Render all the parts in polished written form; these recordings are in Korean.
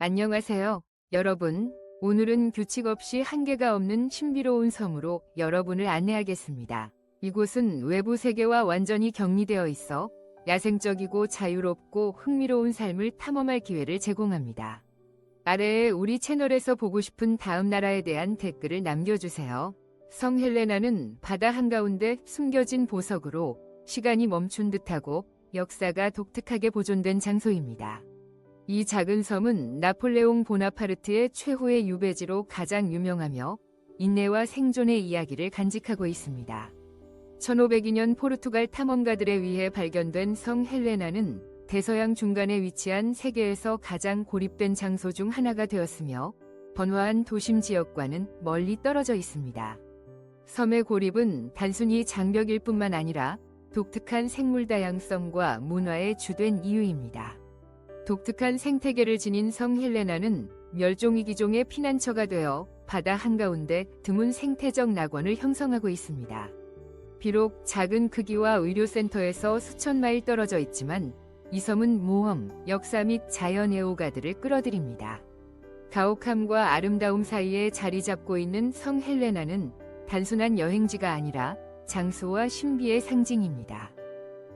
안녕하세요, 여러분. 오늘은 규칙 없이 한계가 없는 신비로운 섬으로 여러분을 안내하겠습니다. 이곳은 외부 세계와 완전히 격리되어 있어 야생적이고 자유롭고 흥미로운 삶을 탐험할 기회를 제공합니다. 아래에 우리 채널에서 보고 싶은 다음 나라에 대한 댓글을 남겨주세요. 성 헬레나는 바다 한가운데 숨겨진 보석으로 시간이 멈춘 듯하고 역사가 독특하게 보존된 장소입니다. 이 작은 섬은 나폴레옹 보나파르트의 최후의 유배지로 가장 유명하며 인내와 생존의 이야기를 간직하고 있습니다. 1502년 포르투갈 탐험가들에 의해 발견된 성 헬레나는 대서양 중간에 위치한 세계에서 가장 고립된 장소 중 하나가 되었으며 번화한 도심 지역과는 멀리 떨어져 있습니다. 섬의 고립은 단순히 장벽일 뿐만 아니라 독특한 생물 다양성과 문화의 주된 이유입니다. 독특한 생태계를 지닌 성 헬레나는 멸종위기종의 피난처가 되어 바다 한가운데 드문 생태적 낙원을 형성하고 있습니다. 비록 작은 크기와 의료센터에서 수천 마일 떨어져 있지만 이 섬은 모험, 역사 및 자연 애호가들을 끌어들입니다. 가혹함과 아름다움 사이에 자리 잡고 있는 성 헬레나는 단순한 여행지가 아니라 장소와 신비의 상징입니다.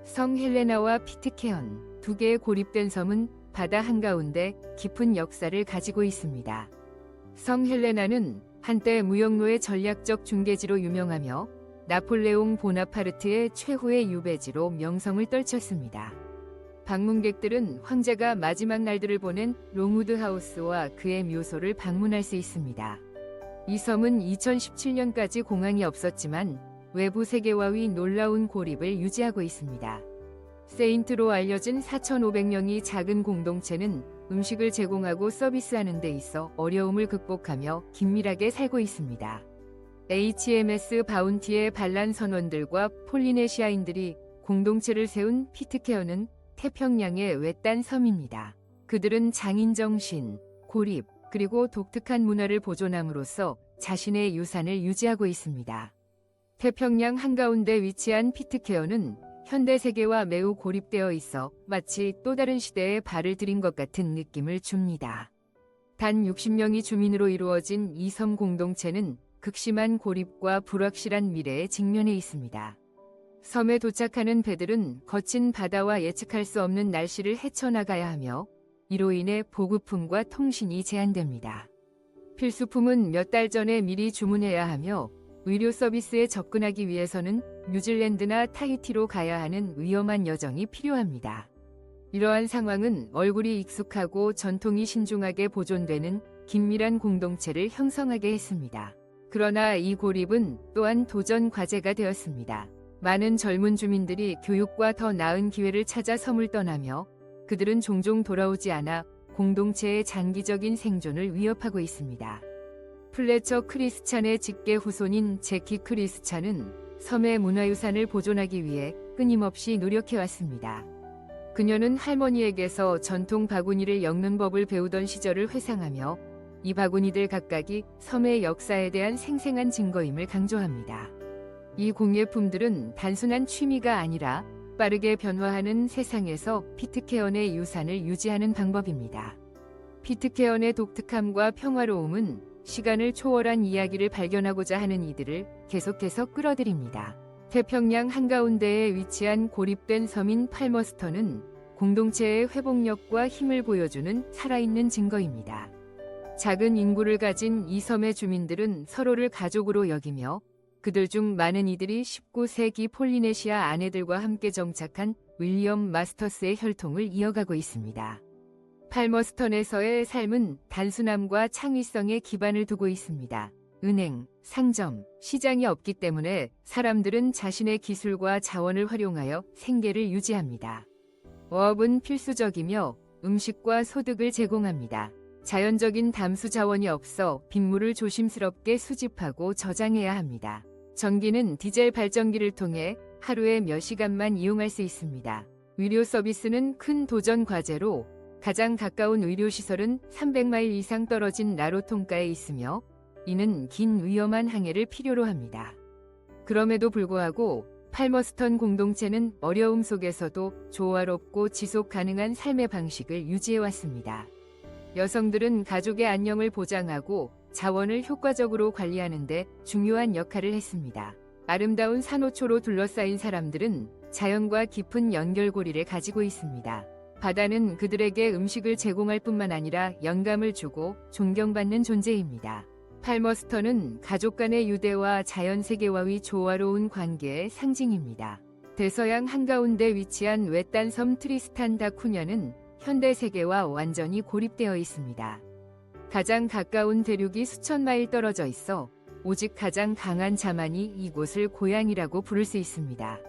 성 헬레나와 피트케언, 두 개의 고립된 섬은 바다 한가운데 깊은 역사를 가지고 있습니다. 성 헬레나는 한때 무역로의 전략적 중개지로 유명하며 나폴레옹 보나파르트의 최후의 유배지로 명성을 떨쳤습니다. 방문객들은 황제가 마지막 날들을 보낸 롱우드 하우스와 그의 묘소를 방문할 수 있습니다. 이 섬은 2017년까지 공항이 없었지만 외부 세계와의 놀라운 고립을 유지하고 있습니다. 세인트로 알려진 4,500명이 작은 공동체는 음식을 제공하고 서비스하는 데 있어 어려움을 극복하며 긴밀하게 살고 있습니다. HMS 바운티의 반란 선원들과 폴리네시아인들이 공동체를 세운 피트케어는 태평양의 외딴 섬입니다. 그들은 장인정신, 고립, 그리고 독특한 문화를 보존함으로써 자신의 유산을 유지하고 있습니다. 태평양 한가운데 위치한 피트케어는 현대 세계와 매우 고립되어 있어 마치 또 다른 시대에 발을 들인 것 같은 느낌을 줍니다. 단 60명이 주민으로 이루어진 이 섬 공동체는 극심한 고립과 불확실한 미래에 직면해 있습니다. 섬에 도착하는 배들은 거친 바다와 예측할 수 없는 날씨를 헤쳐나가야 하며 이로 인해 보급품과 통신이 제한됩니다. 필수품은 몇 달 전에 미리 주문해야 하며 의료 서비스에 접근하기 위해서는 뉴질랜드나 타히티로 가야 하는 위험한 여정이 필요합니다. 이러한 상황은 얼굴이 익숙하고 전통이 신중하게 보존되는 긴밀한 공동체를 형성하게 했습니다. 그러나 이 고립은 또한 도전 과제가 되었습니다. 많은 젊은 주민들이 교육과 더 나은 기회를 찾아 섬을 떠나며 그들은 종종 돌아오지 않아 공동체의 장기적인 생존을 위협하고 있습니다. 플래처 크리스찬의 직계 후손인 제키 크리스찬은 섬의 문화유산을 보존하기 위해 끊임없이 노력해왔습니다. 그녀는 할머니에게서 전통 바구니를 엮는 법을 배우던 시절을 회상하며 이 바구니들 각각이 섬의 역사에 대한 생생한 증거임을 강조합니다. 이 공예품들은 단순한 취미가 아니라 빠르게 변화하는 세상에서 피트케언의 유산을 유지하는 방법입니다. 피트케언의 독특함과 평화로움은 시간을 초월한 이야기를 발견하고자 하는 이들을 계속해서 끌어들입니다. 태평양 한가운데에 위치한 고립된 섬인 팔머스턴은 공동체의 회복력과 힘을 보여주는 살아있는 증거입니다. 작은 인구를 가진 이 섬의 주민들은 서로를 가족으로 여기며 그들 중 많은 이들이 19세기 폴리네시아 아내들과 함께 정착한 윌리엄 마스터스의 혈통을 이어가고 있습니다. 팔머스턴에서의 삶은 단순함과 창의성에 기반을 두고 있습니다. 은행, 상점, 시장이 없기 때문에 사람들은 자신의 기술과 자원을 활용하여 생계를 유지합니다. 어업은 필수적이며 음식과 소득을 제공합니다. 자연적인 담수 자원이 없어 빗물을 조심스럽게 수집하고 저장해야 합니다. 전기는 디젤 발전기를 통해 하루에 몇 시간만 이용할 수 있습니다. 의료 서비스는 큰 도전 과제로 가장 가까운 의료시설은 300마일 이상 떨어진 라로통가에 있으며 이는 긴 위험한 항해를 필요로 합니다. 그럼에도 불구하고 팔머스턴 공동체는 어려움 속에서도 조화롭고 지속 가능한 삶의 방식을 유지해왔습니다. 여성들은 가족의 안녕을 보장하고 자원을 효과적으로 관리하는 데 중요한 역할을 했습니다. 아름다운 산호초로 둘러싸인 사람들은 자연과 깊은 연결고리를 가지고 있습니다. 바다는 그들에게 음식을 제공할 뿐만 아니라 영감을 주고 존경받는 존재입니다. 팔머스턴은 가족 간의 유대와 자연 세계와의 조화로운 관계의 상징입니다. 대서양 한가운데 위치한 외딴 섬 트리스탄 다 쿠냐는 현대 세계와 완전히 고립되어 있습니다. 가장 가까운 대륙이 수천 마일 떨어져 있어 오직 가장 강한 자만이 이곳을 고향이라고 부를 수 있습니다.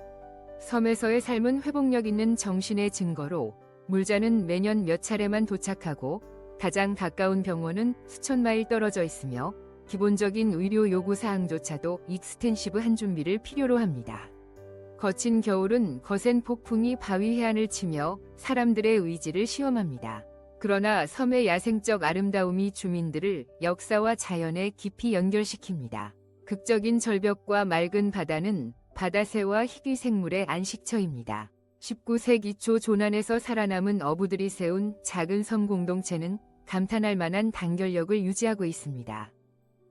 섬에서의 삶은 회복력 있는 정신의 증거로 물자는 매년 몇 차례만 도착하고 가장 가까운 병원은 수천 마일 떨어져 있으며 기본적인 의료 요구 사항조차도 익스텐시브한 준비를 필요로 합니다. 거친 겨울은 거센 폭풍이 바위 해안을 치며 사람들의 의지를 시험합니다. 그러나 섬의 야생적 아름다움이 주민들을 역사와 자연에 깊이 연결시킵니다. 극적인 절벽과 맑은 바다는 바다새와 희귀 생물의 안식처입니다. 19세기 초 조난에서 살아남은 어부들이 세운 작은 섬 공동체는 감탄할 만한 단결력을 유지하고 있습니다.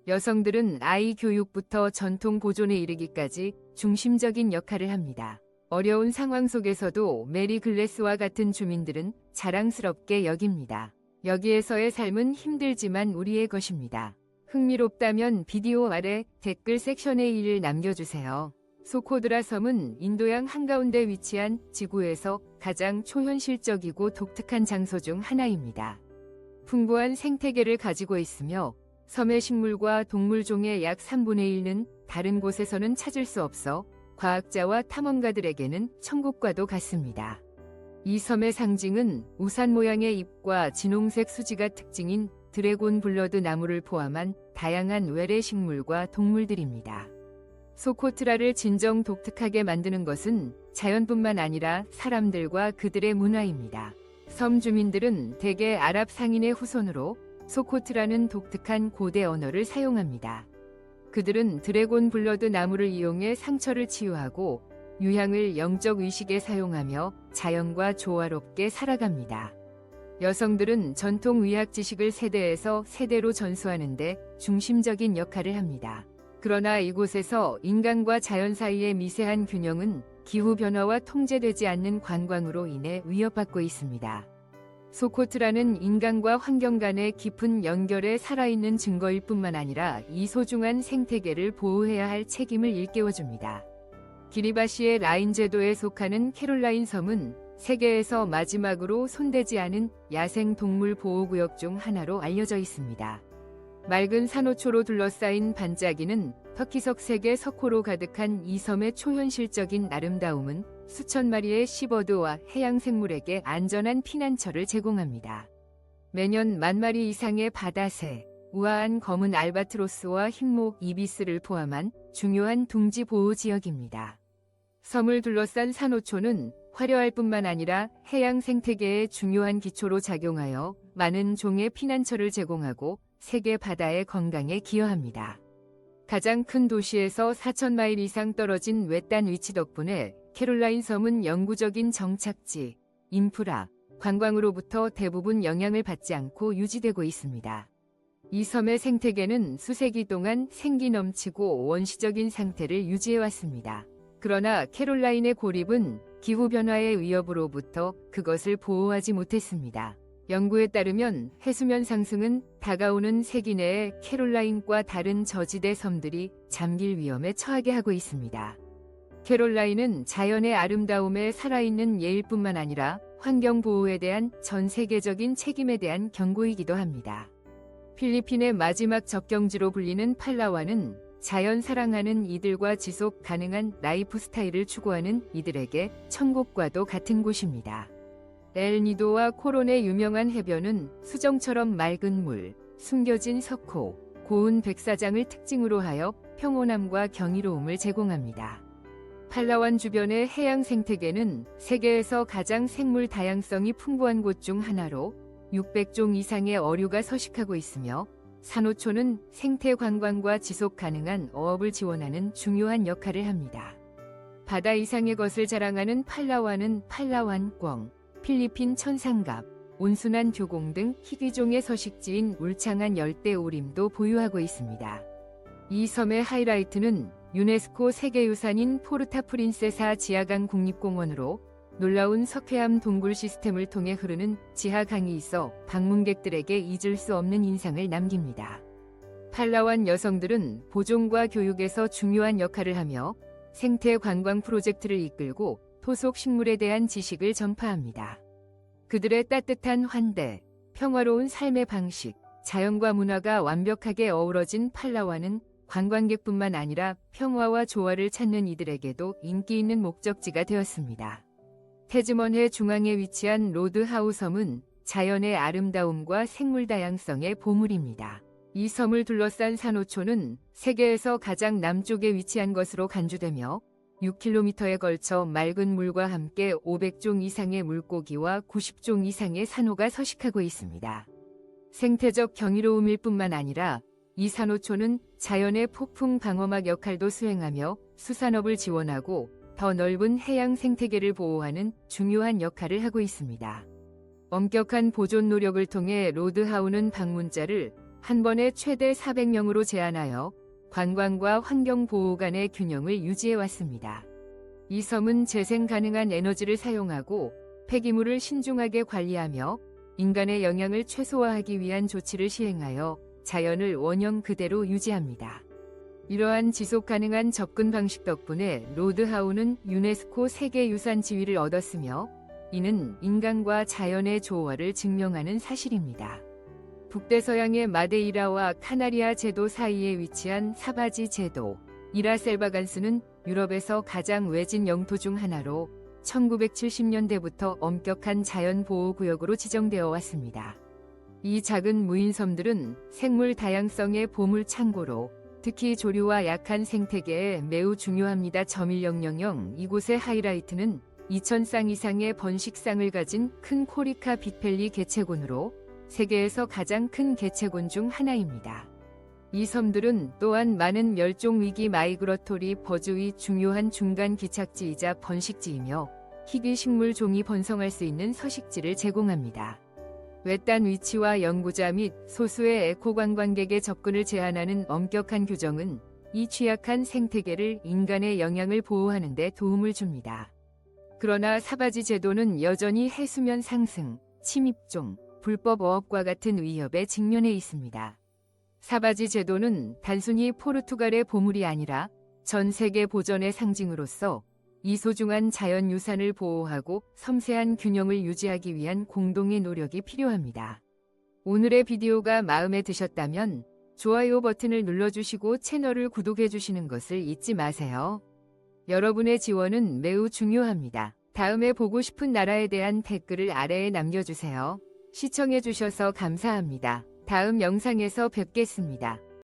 여성들은 아이 교육부터 전통 보존에 이르기까지 중심적인 역할을 합니다. 어려운 상황 속에서도 메리 글래스와 같은 주민들은 자랑스럽게 여깁니다. 여기에서의 삶은 힘들지만 우리의 것입니다. 흥미롭다면 비디오 아래 댓글 섹션에 이를 남겨주세요. 소코드라 섬은 인도양 한가운데 위치한 지구에서 가장 초현실적이고 독특한 장소 중 하나입니다. 풍부한 생태계를 가지고 있으며 섬의 식물과 동물종의 약 3분의 1는 다른 곳에서는 찾을 수 없어 과학자와 탐험가들에게는 천국과도 같습니다. 이 섬의 상징은 우산 모양의 잎과 진홍색 수지가 특징인 드래곤 블러드 나무를 포함한 다양한 외래 식물과 동물들입니다. 소코트라를 진정 독특하게 만드는 것은 자연뿐만 아니라 사람들과 그들의 문화입니다. 섬 주민들은 대개 아랍 상인의 후손으로 소코트라는 독특한 고대 언어를 사용합니다. 그들은 드래곤 블러드 나무를 이용해 상처를 치유하고 유향을 영적 의식에 사용하며 자연과 조화롭게 살아갑니다. 여성들은 전통 의학 지식을 세대에서 세대로 전수하는 데 중심적인 역할을 합니다. 그러나 이곳에서 인간과 자연 사이의 미세한 균형은 기후변화와 통제되지 않는 관광으로 인해 위협받고 있습니다. 소코트라는 인간과 환경 간의 깊은 연결에 살아있는 증거일 뿐만 아니라 이 소중한 생태계를 보호해야 할 책임을 일깨워줍니다. 기리바시의 라인 제도에 속하는 캐롤라인 섬은 세계에서 마지막으로 손대지 않은 야생 동물 보호구역 중 하나로 알려져 있습니다. 맑은 산호초로 둘러싸인 반짝이는 터키석 세계 석호로 가득한 이 섬의 초현실적인 아름다움은 수천 마리의 시버드와 해양 생물에게 안전한 피난처를 제공합니다. 매년 10,000마리 이상의 바다새, 우아한 검은 알바트로스와 흰목 이비스를 포함한 중요한 둥지 보호 지역입니다. 섬을 둘러싼 산호초는 화려할 뿐만 아니라 해양 생태계의 중요한 기초로 작용하여 많은 종의 피난처를 제공하고 세계 바다의 건강에 기여합니다. 가장 큰 도시에서 4,000마일 이상 떨어진 외딴 위치 덕분에 캐롤라인 섬은 영구적인 정착지, 인프라, 관광으로부터 대부분 영향을 받지 않고 유지되고 있습니다. 이 섬의 생태계는 수세기 동안 생기 넘치고 원시적인 상태를 유지해왔습니다. 그러나 캐롤라인의 고립은 기후변화의 위협으로부터 그것을 보호하지 못했습니다. 연구에 따르면 해수면 상승은 다가오는 세기 내에 캐롤라인과 다른 저지대 섬들이 잠길 위험에 처하게 하고 있습니다. 캐롤라인은 자연의 아름다움에 살아있는 예일 뿐만 아니라 환경 보호에 대한 전 세계적인 책임에 대한 경고이기도 합니다. 필리핀의 마지막 접경지로 불리는 팔라완은 자연 사랑하는 이들과 지속 가능한 라이프 스타일을 추구하는 이들에게 천국과도 같은 곳입니다. 엘니도와 코론의 유명한 해변은 수정처럼 맑은 물, 숨겨진 석호, 고운 백사장을 특징으로 하여 평온함과 경이로움을 제공합니다. 팔라완 주변의 해양 생태계는 세계에서 가장 생물 다양성이 풍부한 곳 중 하나로 600종 이상의 어류가 서식하고 있으며 산호초는 생태 관광과 지속 가능한 어업을 지원하는 중요한 역할을 합니다. 바다 이상의 것을 자랑하는 팔라완은 팔라완 꿩, 필리핀 천상갑, 온순한 교공 등 희귀종의 서식지인 울창한 열대 오림도 보유하고 있습니다. 이 섬의 하이라이트는 유네스코 세계유산인 포르타 프린세사 지하강 국립공원으로 놀라운 석회암 동굴 시스템을 통해 흐르는 지하강이 있어 방문객들에게 잊을 수 없는 인상을 남깁니다. 팔라완 여성들은 보존과 교육에서 중요한 역할을 하며 생태 관광 프로젝트를 이끌고 토속 식물에 대한 지식을 전파합니다. 그들의 따뜻한 환대, 평화로운 삶의 방식, 자연과 문화가 완벽하게 어우러진 팔라완은 관광객뿐만 아니라 평화와 조화를 찾는 이들에게도 인기 있는 목적지가 되었습니다. 태즈먼해 중앙에 위치한 로드하우 섬은 자연의 아름다움과 생물 다양성의 보물입니다. 이 섬을 둘러싼 산호초는 세계에서 가장 남쪽에 위치한 것으로 간주되며 6km에 걸쳐 맑은 물과 함께 500종 이상의 물고기와 90종 이상의 산호가 서식하고 있습니다. 생태적 경이로움일 뿐만 아니라 이 산호초는 자연의 폭풍 방어막 역할도 수행하며 수산업을 지원하고 더 넓은 해양 생태계를 보호하는 중요한 역할을 하고 있습니다. 엄격한 보존 노력을 통해 로드하우는 방문자를 한 번에 최대 400명으로 제한하여 관광과 환경 보호 간의 균형을 유지해 왔습니다. 이 섬은 재생 가능한 에너지를 사용하고 폐기물을 신중하게 관리하며 인간의 영향을 최소화하기 위한 조치를 시행하여 자연을 원형 그대로 유지합니다. 이러한 지속 가능한 접근 방식 덕분에 로드하우는 유네스코 세계유산 지위를 얻었으며 이는 인간과 자연의 조화를 증명하는 사실입니다. 북대서양의 마데이라와 카나리아 제도 사이에 위치한 사바지 제도, 이라셀바간스는 유럽에서 가장 외진 영토 중 하나로 1970년대부터 엄격한 자연보호구역으로 지정되어 왔습니다. 이 작은 무인섬들은 생물 다양성의 보물 창고로 특히 조류와 약한 생태계에 매우 중요합니다. 11000 이곳의 하이라이트는 2000쌍 이상의 번식상을 가진 큰 코리카 빅밸리 개체곤으로 세계에서 가장 큰 개체곤 중 하나입니다. 이 섬들은 또한 많은 멸종위기 마이그러토리 버즈의 중요한 중간 기착지이자 번식지이며 희귀 식물 종이 번성할 수 있는 서식지를 제공합니다. 외딴 위치와 연구자 및 소수의 에코 관광객의 접근을 제한하는 엄격한 규정은 이 취약한 생태계를 인간의 영향을 보호하는 데 도움을 줍니다. 그러나 사바지 제도는 여전히 해수면 상승, 침입종, 불법 어업과 같은 위협에 직면해 있습니다. 사바지 제도는 단순히 포르투갈의 보물이 아니라 전 세계 보전의 상징으로서 이 소중한 자연유산을 보호하고 섬세한 균형을 유지하기 위한 공동의 노력이 필요합니다. 오늘의 비디오가 마음에 드셨다면 좋아요 버튼을 눌러주시고 채널을 구독해주시는 것을 잊지 마세요. 여러분의 지원은 매우 중요합니다. 다음에 보고 싶은 나라에 대한 댓글을 아래에 남겨주세요. 시청해주셔서 감사합니다. 다음 영상에서 뵙겠습니다.